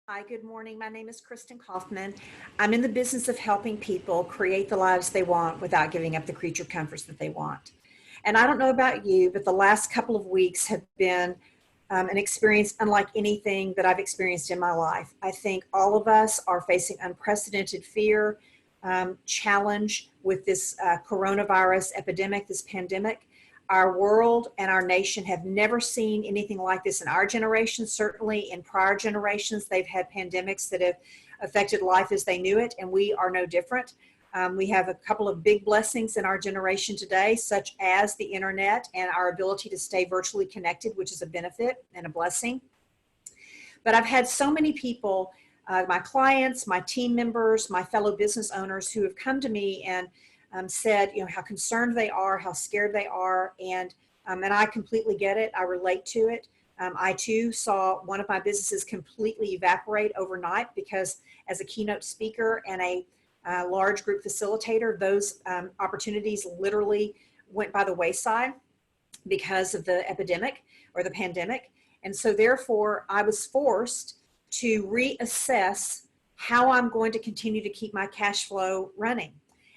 Hi, good morning. My name is Kristin Kaufman. I'm in the business of helping people create the lives they want without giving up the creature comforts that they want. And I don't know about you, but the last couple of weeks have been an experience unlike anything that I've experienced in my life. I think all of us are facing unprecedented fear, challenge with this coronavirus epidemic, this pandemic. Our world and our nation have never seen anything like this in our generation. Certainly in prior generations, they've had pandemics that have affected life as they knew it, and we are no different. We have a couple of big blessings in our generation today, such as the internet and our ability to stay virtually connected, which is a benefit and a blessing. But I've had so many people, my clients, my team members, my fellow business owners who have come to me and said, how concerned they are, how scared they are, and I completely get it. I relate to it. I too saw one of my businesses completely evaporate overnight because, as a keynote speaker and a large group facilitator, those opportunities literally went by the wayside because of the epidemic or the pandemic. And so therefore, I was forced to reassess how I'm going to continue to keep my cash flow running.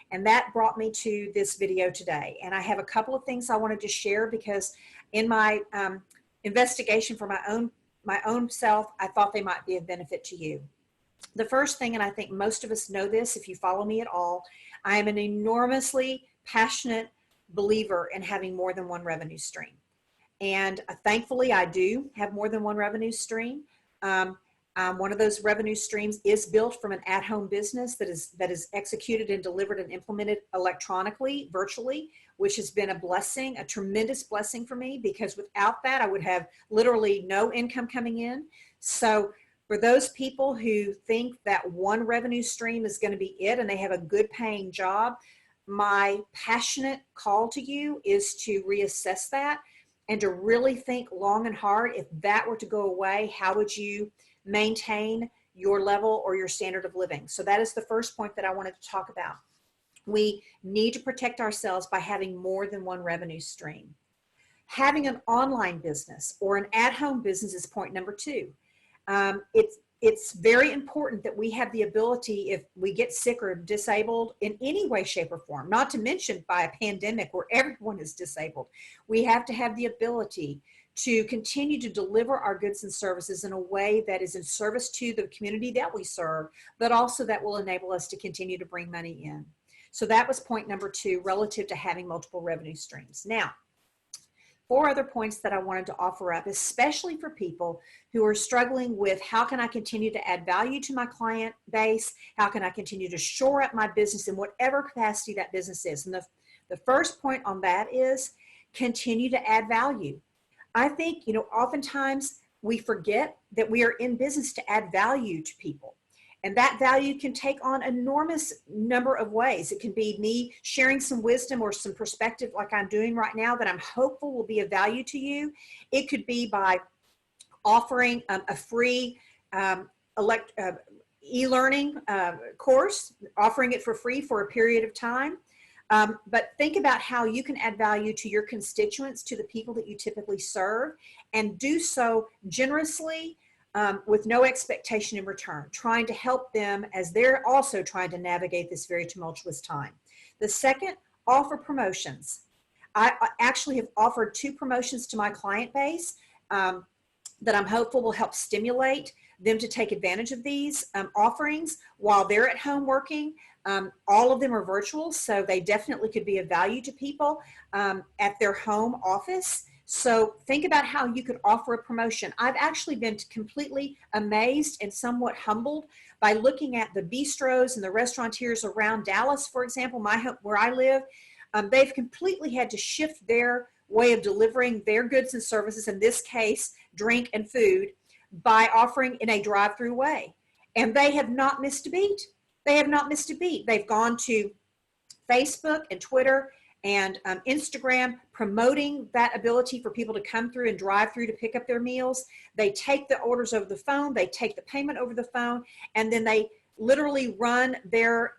And that brought me to this video today. And I have a couple of things I wanted to share because in my investigation for my own self, I thought they might be of benefit to you. The first thing, and I think most of us know this if you follow me at all, I am an enormously passionate believer in having more than one revenue stream. And thankfully, I do have more than one revenue stream. One of those revenue streams is built from an at-home business that is executed and delivered and implemented electronically, virtually, which has been a blessing, a tremendous blessing for me, because without that, I would have literally no income coming in. So for those people who think that one revenue stream is going to be it and they have a good paying job, my passionate call to you is to reassess that and to really think long and hard. If that were to go away, how would you maintain your level or your standard of living? So that is the first point that I wanted to talk about. We need to protect ourselves by having more than one revenue stream. Having an online business or an at-home business is point number two. It's very important that we have the ability, if we get sick or disabled in any way, shape, or form, not to mention by a pandemic where everyone is disabled, we have to have the ability to continue to deliver our goods and services in a way that is in service to the community that we serve, but also that will enable us to continue to bring money in. So that was point number two, relative to having multiple revenue streams. Now, four other points that I wanted to offer up, especially for people who are struggling with how can I continue to add value to my client base? How can I continue to shore up my business in whatever capacity that business is? And the first point on that is continue to add value. I think, oftentimes we forget that we are in business to add value to people. And that value can take on an enormous number of ways. It can be me sharing some wisdom or some perspective like I'm doing right now that I'm hopeful will be of value to you. It could be by offering a free e-learning course, offering it for free for a period of time. But think about how you can add value to your constituents, to the people that you typically serve, and do so generously, with no expectation in return, trying to help them as they're also trying to navigate this very tumultuous time. The second, offer promotions. I actually have offered 2 promotions to my client base that I'm hopeful will help stimulate them to take advantage of these offerings while they're at home working. All of them are virtual, so they definitely could be of value to people at their home office. So think about how you could offer a promotion. I've actually been completely amazed and somewhat humbled by looking at the bistros and the restaurateurs around Dallas, for example, where I live. They've completely had to shift their way of delivering their goods and services, in this case, drink and food, by offering in a drive-through way. And they have not missed a beat. They have not missed a beat. They've gone to Facebook and Twitter and Instagram, promoting that ability for people to come through and drive through to pick up their meals. They take the orders over the phone, they take the payment over the phone, and then they literally run their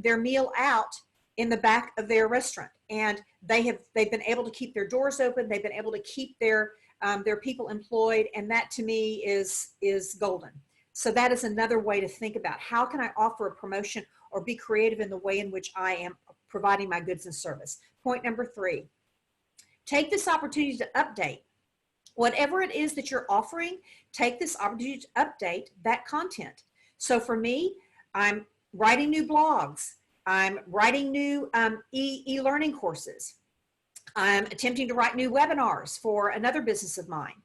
meal out in the back of their restaurant. And they've been able to keep their doors open. They've been able to keep their people employed, and that to me is golden. So that is another way to think about how can I offer a promotion or be creative in the way in which I am providing my goods and service. Point number 3, take this opportunity to update. Whatever it is that you're offering, take this opportunity to update that content. So for me, I'm writing new blogs. I'm writing new e-learning courses. I'm attempting to write new webinars for another business of mine.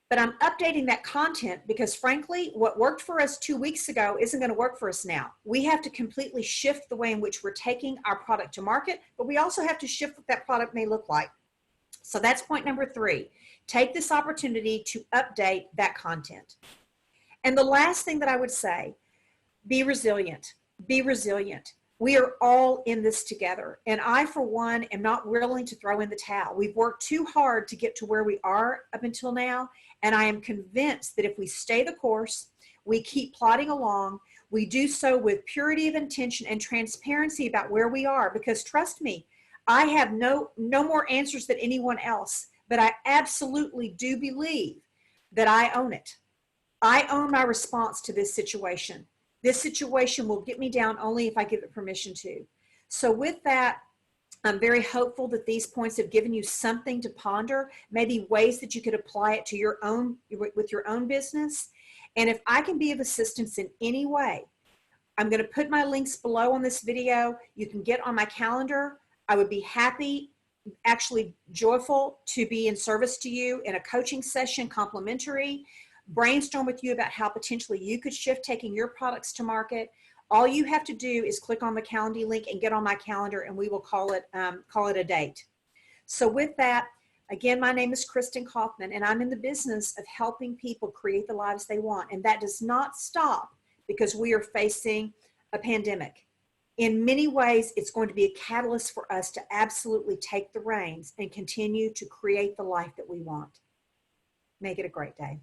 But I'm updating that content because frankly, what worked for us 2 weeks ago isn't going to work for us now. We have to completely shift the way in which we're taking our product to market, but we also have to shift what that product may look like. So that's point number 3. Take this opportunity to update that content. And the last thing that I would say, be resilient. Be resilient. We are all in this together. And I, for one, am not willing to throw in the towel. We've worked too hard to get to where we are up until now. And I am convinced that if we stay the course, we keep plodding along, we do so with purity of intention and transparency about where we are. Because trust me, I have no more answers than anyone else, but I absolutely do believe that I own it. I own my response to this situation. This situation will get me down only if I give it permission to. So with that, I'm very hopeful that these points have given you something to ponder, maybe ways that you could apply it to your own, with your own business. And if I can be of assistance in any way, I'm going to put my links below on this video. You can get on my calendar. I would be happy, actually joyful, to be in service to you in a coaching session, complimentary, brainstorm with you about how potentially you could shift taking your products to market. All you have to do is click on the Calendly link and get on my calendar, and we will call it a date. So with that, again, my name is Kristin Kaufman, and I'm in the business of helping people create the lives they want. And that does not stop because we are facing a pandemic. In many ways, it's going to be a catalyst for us to absolutely take the reins and continue to create the life that we want. Make it a great day.